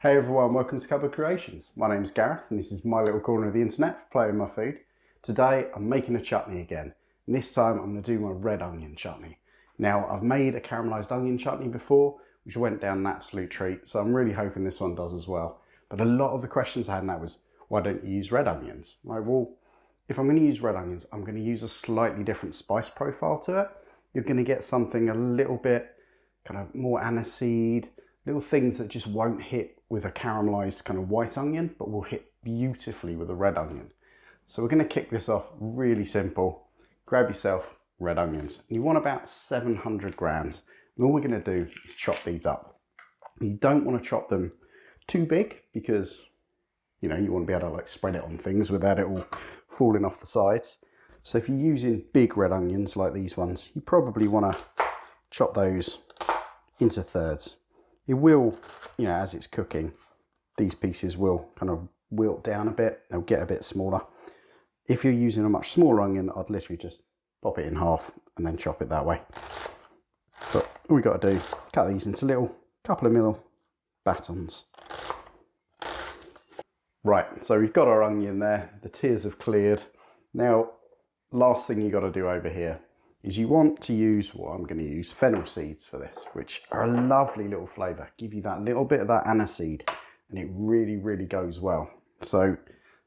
Hey everyone, welcome to Cupboard Creations. My name's Gareth and this is my little corner of the internet for playing my food. Today I'm making a chutney again, and this time I'm going to do my red onion chutney. Now I've made a caramelised onion chutney before, which went down an absolute treat, so I'm really hoping this one does as well. But a lot of the questions I had in that was, why don't you use red onions? Like, well, if I'm going to use red onions, I'm going to use a slightly different spice profile to it. You're going to get something a little bit kind of more aniseed, little things that just won't hit with a caramelised kind of white onion, but will hit beautifully with a red onion. So we're going to kick this off really simple. Grab yourself red onions. You want about 700 grams. And all we're going to do is chop these up. You don't want to chop them too big because, you know, you want to be able to like spread it on things without it all falling off the sides. So if you're using big red onions like these ones, you probably want to chop those into thirds. It will, you know, as it's cooking, these pieces will kind of wilt down a bit. They'll get a bit smaller. If you're using a much smaller onion, I'd literally just pop it in half and then chop it that way. But all we got to do, cut these into little couple of mil batons. Right, so we've got our onion there. The tears have cleared. Now, last thing you got to do over here is you want to use, well, I'm going to use fennel seeds for this, which are a lovely little flavour. Give you that little bit of that aniseed, and it really, really goes well. So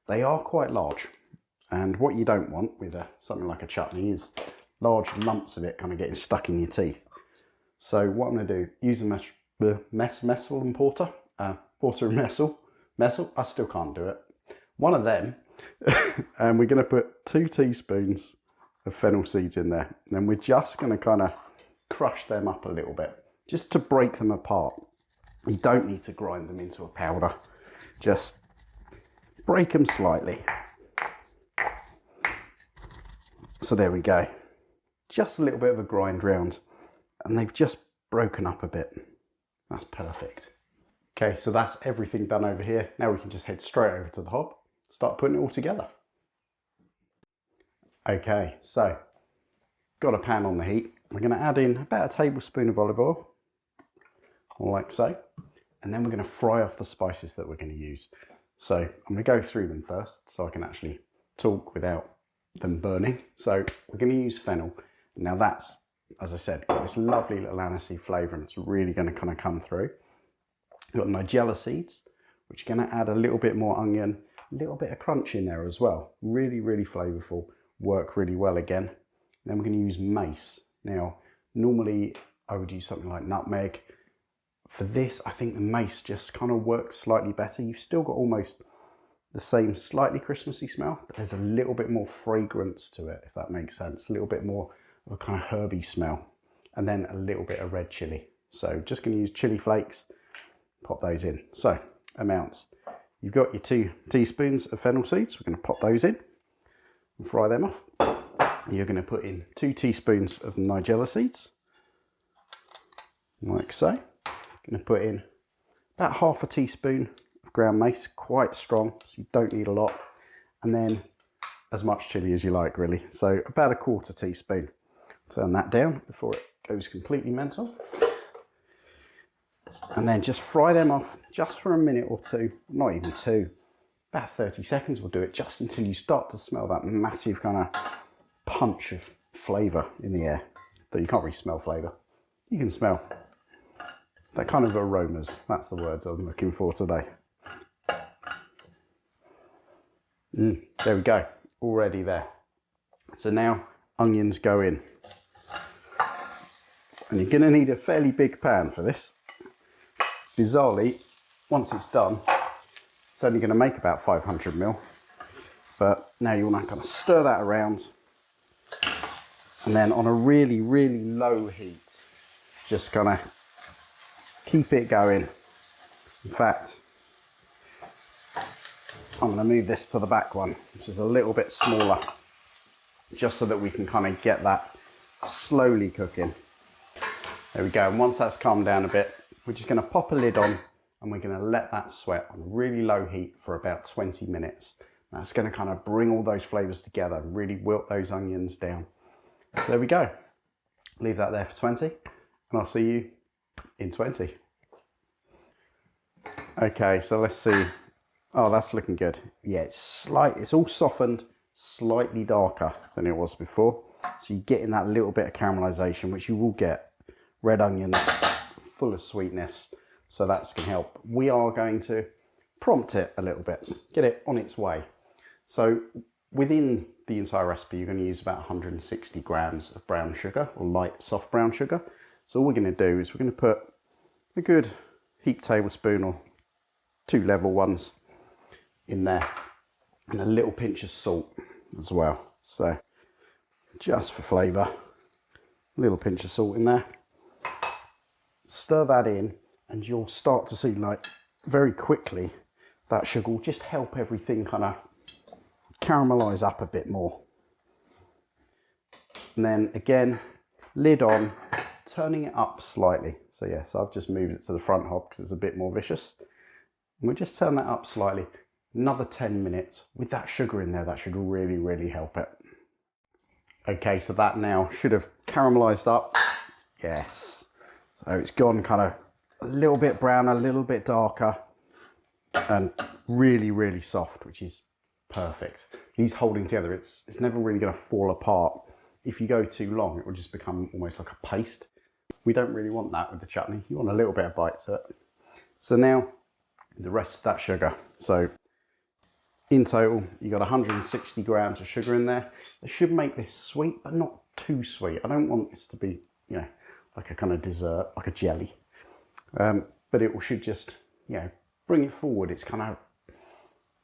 they are quite large, and what you don't want with something like a chutney is large lumps of it kind of getting stuck in your teeth. So what I'm going to do, use a messel and porter and messel. I still can't do it. One of them, and we're going to put 2 teaspoons of fennel seeds in there. And then we're just going to kind of crush them up a little bit, just to break them apart. You don't need to grind them into a powder. Just break them slightly. So there we go. Just a little bit of a grind round, and they've just broken up a bit. That's perfect. Okay, so that's everything done over here. Now we can just head straight over to the hob, start putting it all together. Okay, so got a pan on the heat. We're going to add in about a tablespoon of olive oil, like so, and then we're going to fry off the spices that we're going to use. So I'm going to go through them first so I can actually talk without them burning. So we're going to use fennel. Now that's, as I said, got this lovely little aniseed flavour, and it's really going to kind of come through. We've got nigella seeds, which are going to add a little bit more onion, a little bit of crunch in there as well. Really, really flavourful. Work really well again. Then we're going to use mace. Now, normally I would use something like nutmeg. For this, I think the mace just kind of works slightly better. You've still got almost the same slightly Christmassy smell, but there's a little bit more fragrance to it, if that makes sense. A little bit more of a kind of herby smell. And then a little bit of red chilli. So just going to use chilli flakes, pop those in. So, amounts. You've got your 2 teaspoons of fennel seeds. We're going to pop those in. Fry them off. You're going to put in 2 teaspoons of nigella seeds, like so. Going to put in about half a teaspoon of ground mace, quite strong, so you don't need a lot. And then as much chilli as you like, really. So about a 1/4 teaspoon. Turn that down before it goes completely mental. And then just fry them off just for a minute or two, not even 2. About 30 seconds will do it, just until you start to smell that massive kind of punch of flavour in the air. Though you can't really smell flavour. You can smell that kind of aromas. That's the words I'm looking for today. There we go, already there. So now onions go in. And you're going to need a fairly big pan for this. Bizarrely, once it's done, it's only going to make about 500 ml, but now you want to kind of stir that around, and then on a really, really low heat, just kind of keep it going. In fact, I'm going to move this to the back one, which is a little bit smaller, just so that we can kind of get that slowly cooking. There we go, and once that's calmed down a bit, we're just going to pop a lid on, and we're going to let that sweat on really low heat for about 20 minutes. That's going to kind of bring all those flavours together and really wilt those onions down. So there we go. Leave that there for 20, and I'll see you in 20. Okay, so let's see. Oh, that's looking good. Yeah, it's all softened, slightly darker than it was before. So you're getting that little bit of caramelization, which you will get. Red onions, full of sweetness. So that's going to help. We are going to prompt it a little bit, get it on its way. So within the entire recipe, you're going to use about 160 grams of brown sugar, or light soft brown sugar. So all we're going to do is we're going to put a good heaped tablespoon or 2 level ones in there, and a little pinch of salt as well. So just for flavour, a little pinch of salt in there. Stir that in, and you'll start to see, like, very quickly that sugar will just help everything kind of caramelize up a bit more. And then again, lid on, turning it up slightly. So yeah, so I've just moved it to the front hob because it's a bit more vicious. And we'll just turn that up slightly. Another 10 minutes with that sugar in there. That should really, really help it. Okay, so that now should have caramelized up. Yes. So it's gone kind of a little bit brown, a little bit darker, and really, really soft, which is perfect. These holding together, it's never really going to fall apart. If you go too long, it will just become almost like a paste. We don't really want that with the chutney. You want a little bit of bite to it. So now the rest of that sugar. So in total, you got 160 grams of sugar in there. It should make this sweet, but not too sweet. I don't want this to be, you know, like a kind of dessert, like a jelly. But it should just, you know, bring it forward. It's kind of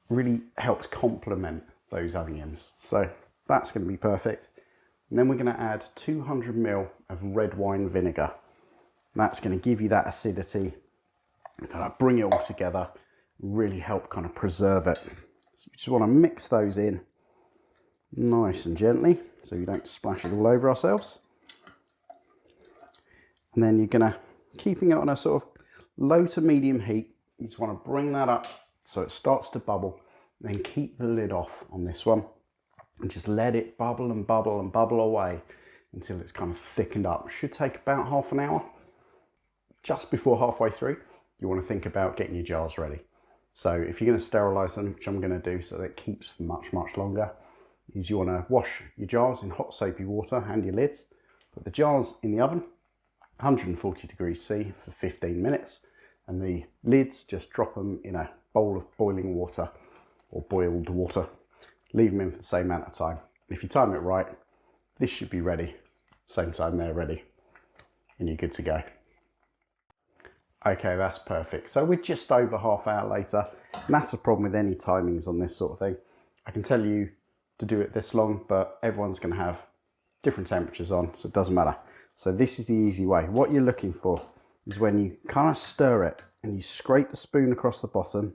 really helps complement those onions. So that's going to be perfect. And then we're going to add 200 ml of red wine vinegar. And that's going to give you that acidity, kind of bring it all together, really help kind of preserve it. So you just want to mix those in nice and gently so you don't splash it all over ourselves. And then you're going to, keeping it on a sort of low to medium heat, you just want to bring that up so it starts to bubble, and then keep the lid off on this one and just let it bubble and bubble and bubble away until it's kind of thickened up. It should take about half an hour. Just before halfway through, you want to think about getting your jars ready. So if you're going to sterilize them, which I'm going to do so that it keeps much, much longer, is you want to wash your jars in hot soapy water and your lids. Put the jars in the oven, 140 degrees C for 15 minutes. And the lids, just drop them in a bowl of boiling water or boiled water. Leave them in for the same amount of time. And if you time it right, this should be ready. Same time they're ready, and you're good to go. Okay, that's perfect. So we're just over half hour later, and that's the problem with any timings on this sort of thing. I can tell you to do it this long, but everyone's going to have different temperatures on, so it doesn't matter. So this is the easy way. What you're looking for is when you kind of stir it and you scrape the spoon across the bottom,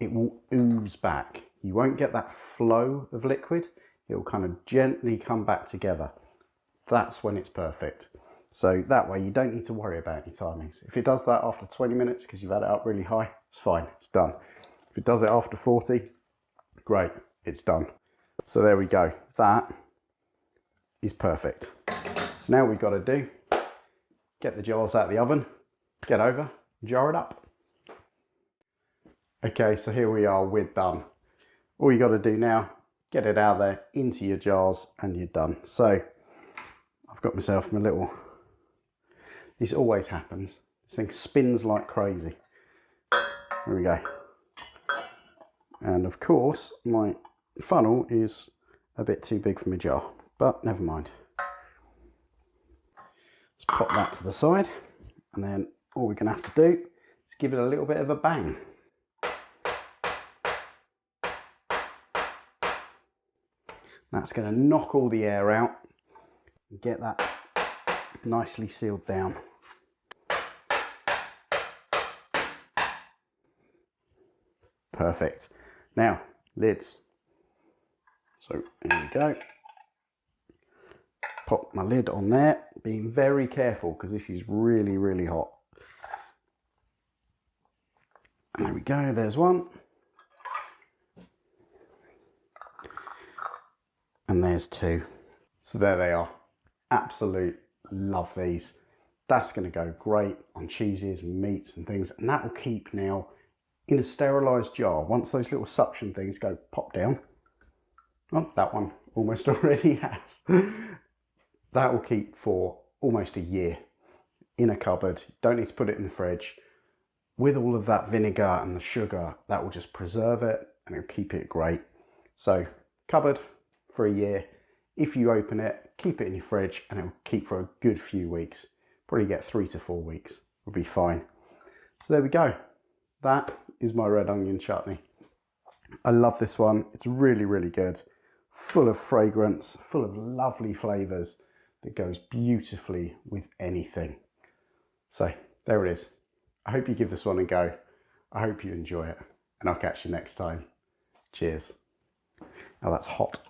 it will ooze back. You won't get that flow of liquid. It will kind of gently come back together. That's when it's perfect. So that way you don't need to worry about your timings. If it does that after 20 minutes because you've had it up really high, it's fine, it's done. If it does it after 40, great, it's done. So there we go. That is perfect. So now we've got to do, get the jars out of the oven, get over, jar it up. Okay, so here we are, we're done. All you got to do now, get it out there into your jars and you're done. So I've got myself my little, this always happens. This thing spins like crazy. There we go. And of course, my funnel is a bit too big for my jar, but never mind. Let's pop that to the side. And then all we're gonna have to do is give it a little bit of a bang. That's going to knock all the air out and get that nicely sealed down. Perfect. Now, lids. So here we go. Pop my lid on there, being very careful because this is really, really hot. And there we go, there's one. And there's two. So there they are. Absolute love these. That's going to go great on cheeses, meats and things, and that will keep now in a sterilised jar. Once those little suction things go pop down, oh, that one almost already has. That will keep for almost a year in a cupboard. Don't need to put it in the fridge. With all of that vinegar and the sugar, that will just preserve it and it'll keep it great. So cupboard for a year. If you open it, keep it in your fridge and it'll keep for a good few weeks. Probably get 3 to 4 weeks, will be fine. So there we go. That is my red onion chutney. I love this one. It's really, really good. Full of fragrance, full of lovely flavours that goes beautifully with anything. So there it is. I hope you give this one a go. I hope you enjoy it and I'll catch you next time. Cheers. Now that's hot.